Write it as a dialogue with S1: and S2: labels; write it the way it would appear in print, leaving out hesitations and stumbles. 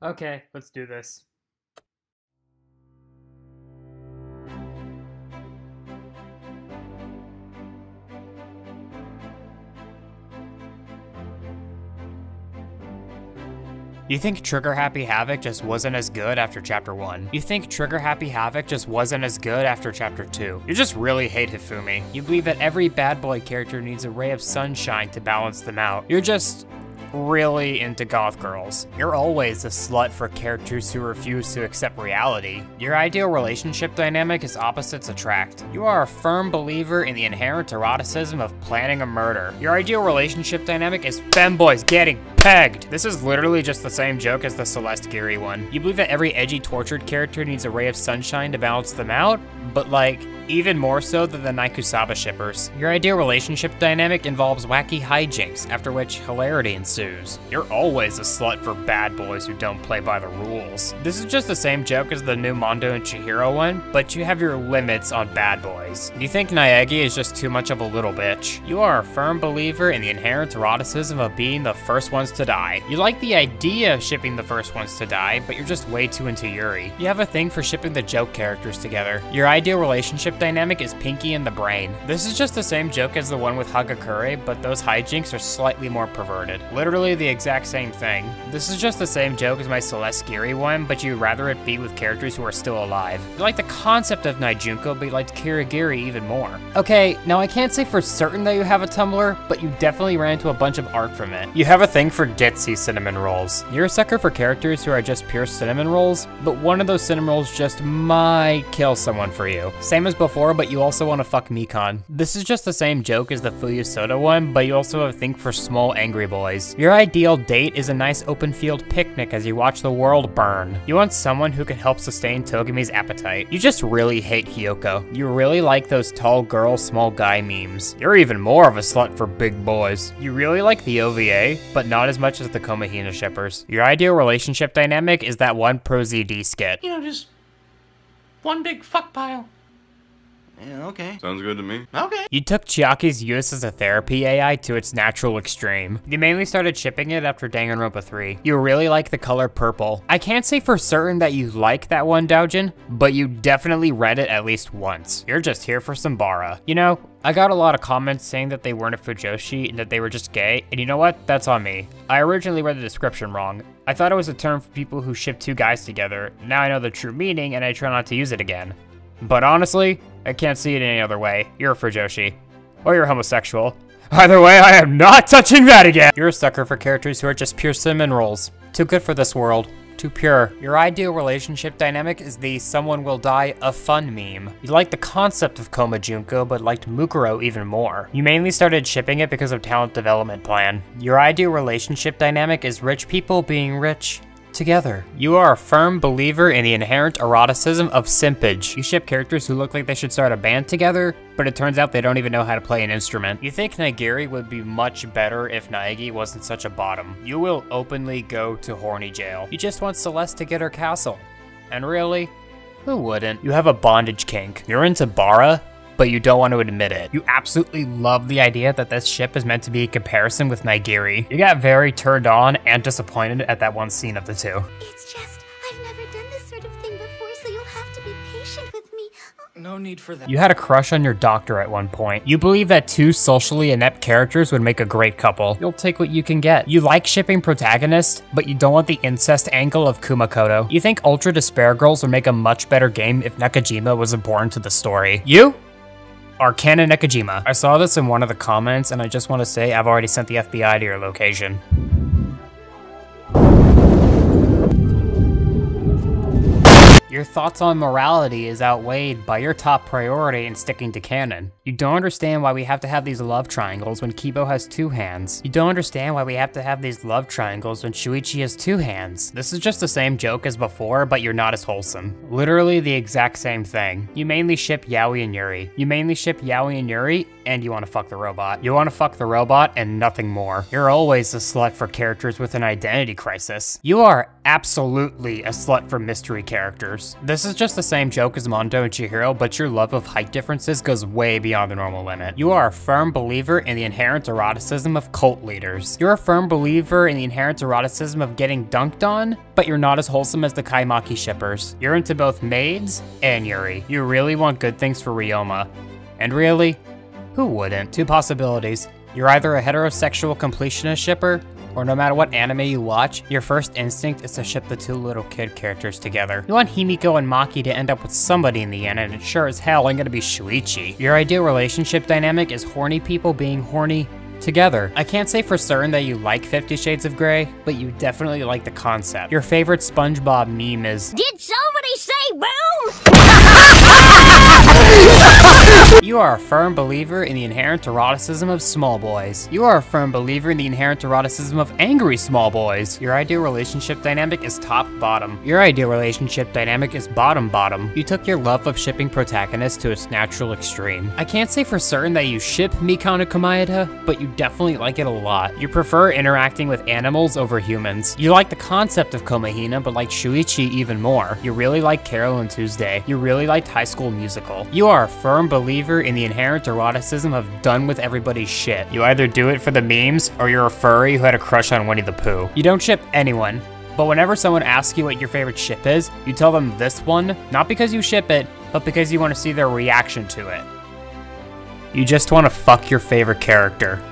S1: Okay, let's do this. You think Trigger Happy Havoc just wasn't as good after Chapter 1. You think Trigger Happy Havoc just wasn't as good after Chapter 2. You just really hate Hifumi. You believe that every bad boy character needs a ray of sunshine to balance them out. You're just really into goth girls. You're always a slut for characters who refuse to accept reality. Your ideal relationship dynamic is opposites attract. You are a firm believer in the inherent eroticism of planning a murder. Your ideal relationship dynamic is femboys getting pegged. This is literally just the same joke as the Celeste Geary one. You believe that every edgy tortured character needs a ray of sunshine to balance them out, but like, even more so than the Naikusaba shippers. Your ideal relationship dynamic involves wacky hijinks, after which hilarity ensues. You're always a slut for bad boys who don't play by the rules. This is just the same joke as the new Mondo and Chihiro one, but you have your limits on bad boys. You think Naegi is just too much of a little bitch. You are a firm believer in the inherent eroticism of being the first ones to die. You like the idea of shipping the first ones to die, but you're just way too into Yuri. You have a thing for shipping the joke characters together. Your ideal relationship dynamic is Pinky and the Brain. This is just the same joke as the one with Hagakure, but those hijinks are slightly more perverted. Literally the exact same thing. This is just the same joke as my Celeste Geary one, but you'd rather it be with characters who are still alive. You like the concept of Naijunko, but you liked Kirigiri even more. Okay, now I can't say for certain that you have a Tumblr, but you definitely ran into a bunch of art from it. You have a thing for ditzy cinnamon rolls. You're a sucker for characters who are just pure cinnamon rolls, but one of those cinnamon rolls just might kill someone for you. Same as before, but you also want to fuck Mikan. This is just the same joke as the Fuyu Soda one, but you also have a thing for small angry boys. Your ideal date is a nice open field picnic as you watch the world burn. You want someone who can help sustain Togami's appetite. You just really hate Hiyoko. You really like those tall girl, small guy memes. You're even more of a slut for big boys. You really like the OVA, but not as much as the Komahina shippers. Your ideal relationship dynamic is that one Pro ZD skit.
S2: You know, just one big fuck pile.
S3: Yeah, okay.
S4: Sounds good to me.
S3: Okay.
S1: You took Chiaki's use as a therapy AI to its natural extreme. You mainly started shipping it after Danganronpa 3. You really like the color purple. I can't say for certain that you like that one, Daojin, but you definitely read it at least once. You're just here for some Bara. You know, I got a lot of comments saying that they weren't a Fujoshi and that they were just gay, and you know what? That's on me. I originally read the description wrong. I thought it was a term for people who ship two guys together. Now I know the true meaning and I try not to use it again. But honestly, I can't see it any other way. You're a Fujoshi. Or you're homosexual. Either way, I am not touching that again! You're a sucker for characters who are just pure cinnamon rolls. Too good for this world. Too pure. Your ideal relationship dynamic is the someone will die a fun meme. You like the concept of Koma Junko, but liked Mukuro even more. You mainly started shipping it because of talent development plan. Your ideal relationship dynamic is rich people being rich together. You are a firm believer in the inherent eroticism of simpage. You ship characters who look like they should start a band together, but it turns out they don't even know how to play an instrument. You think Naegiri would be much better if Naegi wasn't such a bottom. You will openly go to horny jail. You just want Celeste to get her castle. And really, who wouldn't? You have a bondage kink. You're into Bara, but you don't want to admit it. You absolutely love the idea that this ship is meant to be a comparison with Naegiri. You got very turned on and disappointed at that one scene of the two.
S5: It's just, I've never done this sort of thing before, so you'll have to be patient with me.
S3: No need for that.
S1: You had a crush on your doctor at one point. You believe that two socially inept characters would make a great couple. You'll take what you can get. You like shipping protagonists, but you don't want the incest angle of Kumakoto. You think Ultra Despair Girls would make a much better game if Nakajima was important to the story. You are Canon Nakajima. I saw this in one of the comments, and I just want to say I've already sent the FBI to your location. Your thoughts on morality is outweighed by your top priority in sticking to canon. You don't understand why we have to have these love triangles when Kibo has two hands. You don't understand why we have to have these love triangles when Shuichi has two hands. This is just the same joke as before, but you're not as wholesome. Literally the exact same thing. You mainly ship Yaoi and Yuri. You mainly ship Yaoi and Yuri, and you want to fuck the robot. You want to fuck the robot and nothing more. You're always a slut for characters with an identity crisis. You are absolutely a slut for mystery characters. shippers. This is just the same joke as Mondo and Chihiro, but your love of height differences goes way beyond the normal limit. You are a firm believer in the inherent eroticism of cult leaders. You're a firm believer in the inherent eroticism of getting dunked on, but you're not as wholesome as the Kaimaki shippers. You're into both maids and Yuri. You really want good things for Ryoma. And really, who wouldn't? Two possibilities. You're either a heterosexual completionist shipper, or no matter what anime you watch, your first instinct is to ship the two little kid characters together. You want Himiko and Maki to end up with somebody in the end, and it sure as hell ain't gonna be Shuichi. Your ideal relationship dynamic is horny people being horny together. I can't say for certain that you like 50 Shades of Grey, but you definitely like the concept. Your favorite SpongeBob meme is,
S5: Did somebody say boom?
S1: you are a firm believer in the inherent eroticism of small boys. You are a firm believer in the inherent eroticism of angry small boys. Your ideal relationship dynamic is top-bottom. Your ideal relationship dynamic is bottom-bottom. You took your love of shipping protagonists to its natural extreme. I can't say for certain that you ship Mikano Komaeda, but you definitely like it a lot. You prefer interacting with animals over humans. You like the concept of Komahina, but like Shuichi even more. You really like Carol and Tuesday. You really liked High School Musical. You are a firm believer in the inherent eroticism of done with everybody's shit. You either do it for the memes, or you're a furry who had a crush on Winnie the Pooh. You don't ship anyone, but whenever someone asks you what your favorite ship is, you tell them this one, not because you ship it, but because you want to see their reaction to it. You just want to fuck your favorite character.